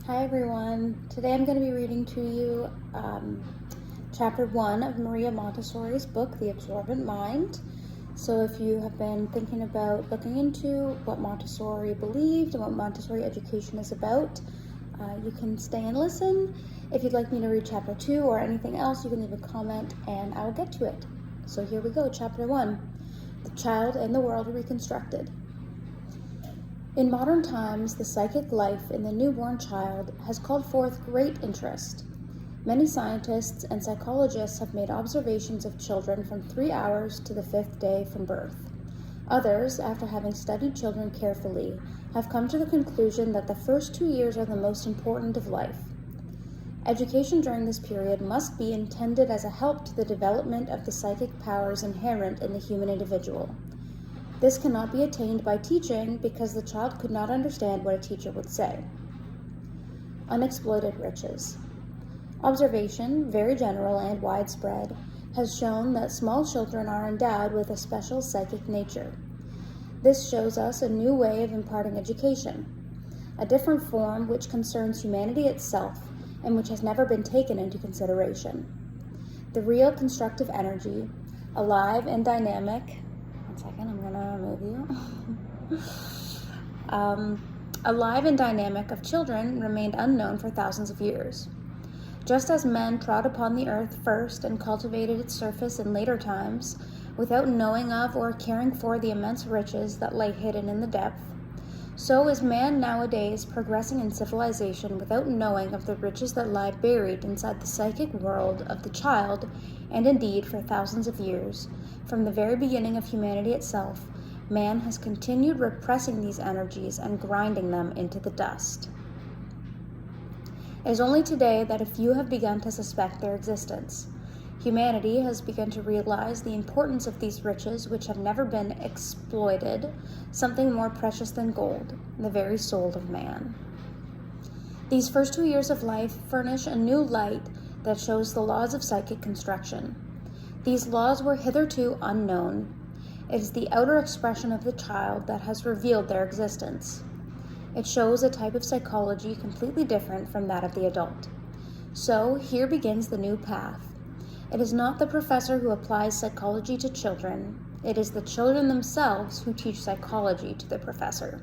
Hi everyone. Today I'm going to be reading to you chapter 1 of Maria Montessori's book, The Absorbent Mind. So if you have been thinking about looking into what Montessori believed and what Montessori education is about, you can stay and listen. If you'd like me to read chapter 2 or anything else, you can leave a comment and I'll get to it. So here we go, chapter 1, The Child and the World Reconstructed. In modern times, the psychic life in the newborn child has called forth great interest. Many scientists and psychologists have made observations of children from 3 hours to the 5th day from birth. Others, after having studied children carefully, have come to the conclusion that the first 2 years are the most important of life. Education during this period must be intended as a help to the development of the psychic powers inherent in the human individual. This cannot be attained by teaching because the child could not understand what a teacher would say. Unexploited riches. Observation, very general and widespread, has shown that small children are endowed with a special psychic nature. This shows us a new way of imparting education, a different form which concerns humanity itself and which has never been taken into consideration. The real constructive energy, alive and dynamic, I'm gonna move you. Alive and dynamic of children remained unknown for thousands of years. Just as men trod upon the earth first and cultivated its surface in later times, without knowing of or caring for the immense riches that lay hidden in the depth, so is man nowadays progressing in civilization without knowing of the riches that lie buried inside the psychic world of the child, and indeed for thousands of years, from the very beginning of humanity itself, man has continued repressing these energies and grinding them into the dust. It is only today that a few have begun to suspect their existence. Humanity has begun to realize the importance of these riches which have never been exploited, something more precious than gold, the very soul of man. These first 2 years of life furnish a new light that shows the laws of psychic construction. These laws were hitherto unknown. It is the outer expression of the child that has revealed their existence. It shows a type of psychology completely different from that of the adult. So here begins the new path. It is not the professor who applies psychology to children. It is the children themselves who teach psychology to the professor.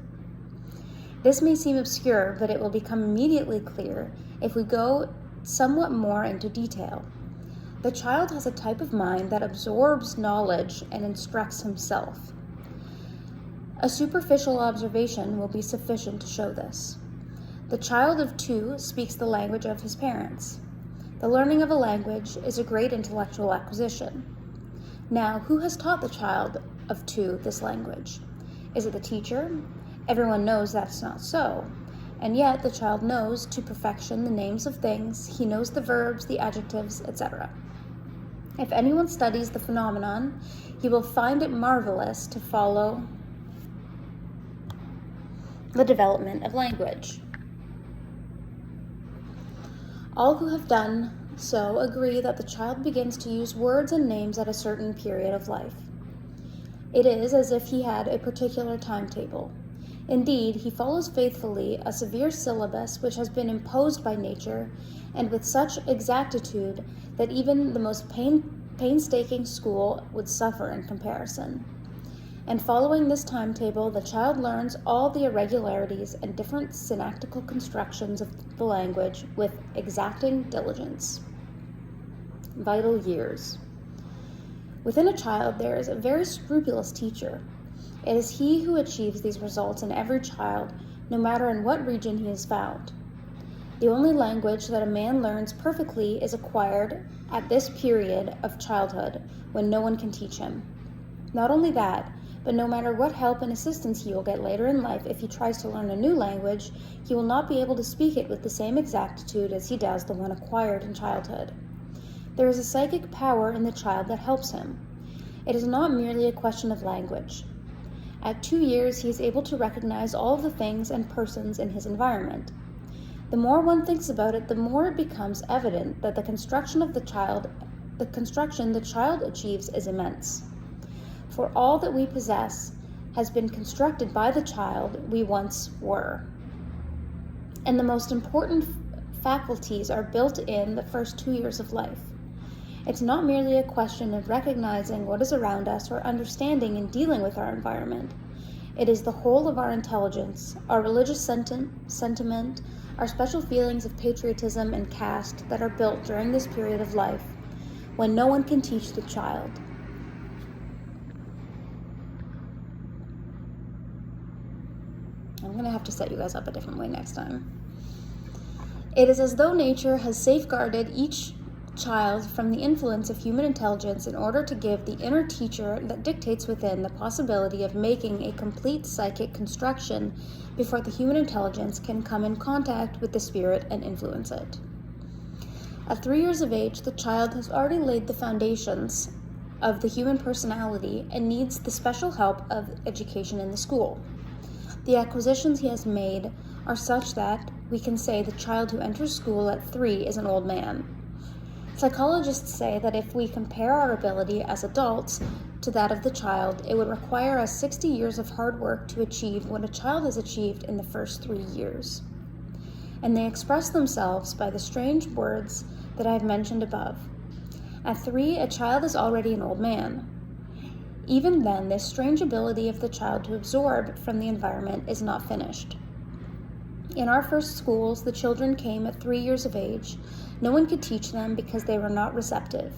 This may seem obscure, but it will become immediately clear if we go somewhat more into detail. The child has a type of mind that absorbs knowledge and instructs himself. A superficial observation will be sufficient to show this. The child of 2 speaks the language of his parents. The learning of a language is a great intellectual acquisition. Now, who has taught the child of 2 this language? Is it the teacher? Everyone knows that's not so. And yet the child knows to perfection the names of things, he knows the verbs, the adjectives, etc. If anyone studies the phenomenon, he will find it marvelous to follow the development of language. All who have done so agree that the child begins to use words and names at a certain period of life. It is as if he had a particular timetable. Indeed, he follows faithfully a severe syllabus which has been imposed by nature, and with such exactitude that even the most painstaking school would suffer in comparison. And following this timetable, the child learns all the irregularities and different synactical constructions of the language with exacting diligence. Vital years. Within a child, there is a very scrupulous teacher. It is he who achieves these results in every child, no matter in what region he is found. The only language that a man learns perfectly is acquired at this period of childhood, when no one can teach him. Not only that, but no matter what help and assistance he will get later in life, if he tries to learn a new language, he will not be able to speak it with the same exactitude as he does the one acquired in childhood. There is a psychic power in the child that helps him. It is not merely a question of language. At 2 years, he is able to recognize all the things and persons in his environment. The more one thinks about it, the more it becomes evident that the construction the child achieves is immense. For all that we possess has been constructed by the child we once were. and the most important faculties are built in the first 2 years of life. It's not merely a question of recognizing what is around us or understanding and dealing with our environment. It is the whole of our intelligence, our religious sentiment, our special feelings of patriotism and caste that are built during this period of life, when no one can teach the child. I'm going to have to set you guys up a different way next time. It is as though nature has safeguarded each child from the influence of human intelligence in order to give the inner teacher that dictates within the possibility of making a complete psychic construction before the human intelligence can come in contact with the spirit and influence it. At 3 years of age, the child has already laid the foundations of the human personality and needs the special help of education in the school. The acquisitions he has made are such that we can say the child who enters school at 3 is an old man. Psychologists say that if we compare our ability as adults to that of the child, it would require us 60 years of hard work to achieve what a child has achieved in the first 3 years. And they express themselves by the strange words that I have mentioned above. At 3, a child is already an old man. Even then, this strange ability of the child to absorb from the environment is not finished. In our first schools, the children came at 3 years of age. No one could teach them because they were not receptive,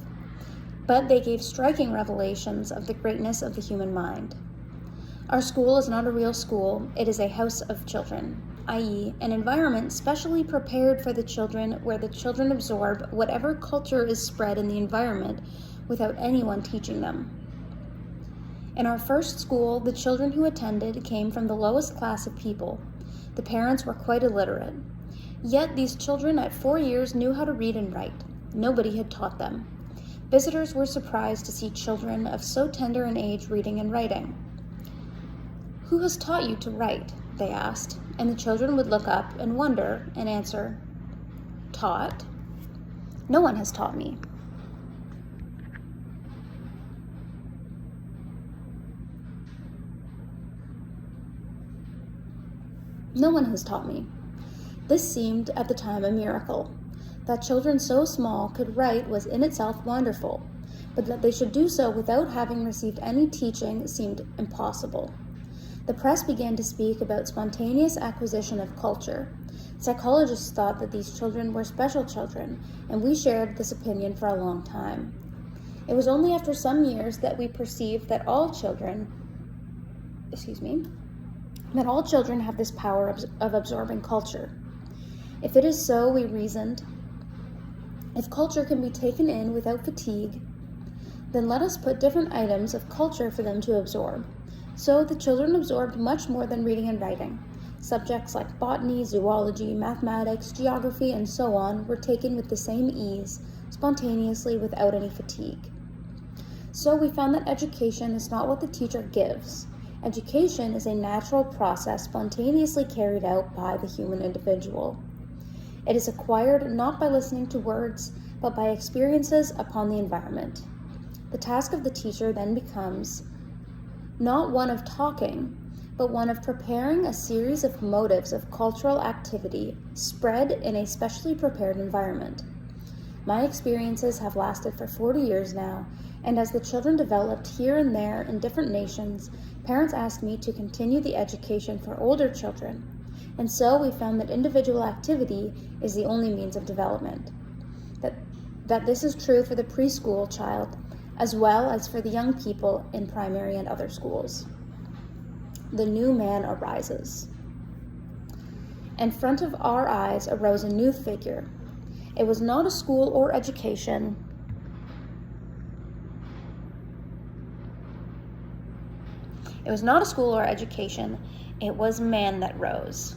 but they gave striking revelations of the greatness of the human mind. Our school is not a real school, it is a house of children, i.e., an environment specially prepared for the children where the children absorb whatever culture is spread in the environment without anyone teaching them. In our first school, the children who attended came from the lowest class of people. The parents were quite illiterate. Yet these children at 4 years knew how to read and write. Nobody had taught them. Visitors were surprised to see children of so tender an age reading and writing. "Who has taught you to write?" they asked, and the children would look up and wonder and answer, "Taught? No one has taught me." No one has taught me. This seemed at the time a miracle. That children so small could write was in itself wonderful, but that they should do so without having received any teaching seemed impossible. The press began to speak about spontaneous acquisition of culture. Psychologists thought that these children were special children, and we shared this opinion for a long time. It was only after some years that we perceived that all children have this power of absorbing culture. If it is so, we reasoned, if culture can be taken in without fatigue, then let us put different items of culture for them to absorb. So the children absorbed much more than reading and writing. Subjects like botany, zoology, mathematics, geography, and so on were taken with the same ease, spontaneously, without any fatigue. So we found that education is not what the teacher gives. Education is a natural process spontaneously carried out by the human individual. It is acquired not by listening to words, but by experiences upon the environment. The task of the teacher then becomes not one of talking, but one of preparing a series of motives of cultural activity spread in a specially prepared environment. My experiences have lasted for 40 years now, and as the children developed here and there in different nations, parents asked me to continue the education for older children, and so we found that individual activity is the only means of development. That this is true for the preschool child, as well as for the young people in primary and other schools. The new man arises. In front of our eyes arose a new figure. It was not a school or education. It was not a school or education. It was man that rose.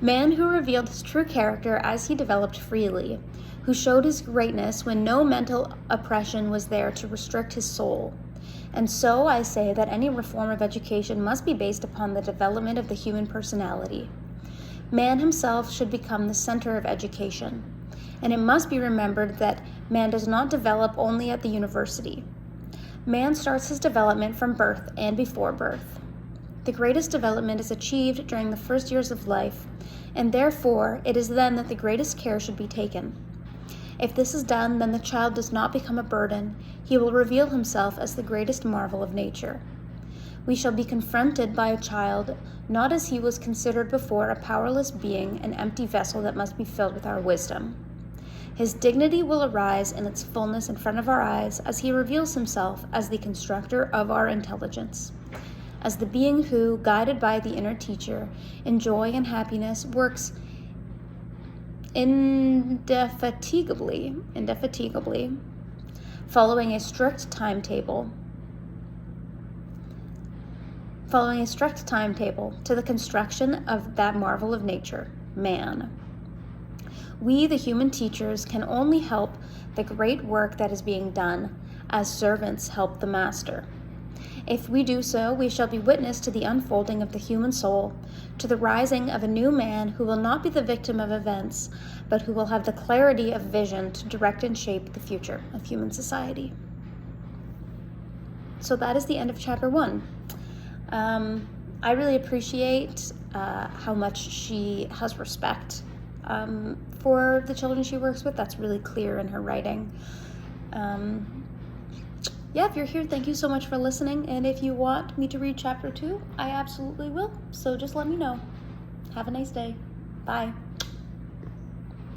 Man who revealed his true character as he developed freely, who showed his greatness when no mental oppression was there to restrict his soul. And so I say that any reform of education must be based upon the development of the human personality. Man himself should become the center of education, and it must be remembered that man does not develop only at the university. Man starts his development from birth and before birth. The greatest development is achieved during the first years of life, and therefore it is then that the greatest care should be taken. If this is done, then the child does not become a burden. He will reveal himself as the greatest marvel of nature. We shall be confronted by a child, not as he was considered before, a powerless being, an empty vessel that must be filled with our wisdom. His dignity will arise in its fullness in front of our eyes as he reveals himself as the constructor of our intelligence, as the being who, guided by the inner teacher, in joy and happiness, works indefatigably, following a strict timetable to the construction of that marvel of nature, man. We, the human teachers, can only help the great work that is being done, as servants help the master. If we do so, we shall be witness to the unfolding of the human soul, to the rising of a new man who will not be the victim of events, but who will have the clarity of vision to direct and shape the future of human society. So that is the end of chapter 1. I really appreciate how much she has respect for the children she works with. That's really clear in her writing. If you're here, thank you so much for listening. And if you want me to read chapter 2, I absolutely will. So just let me know. Have a nice day. Bye.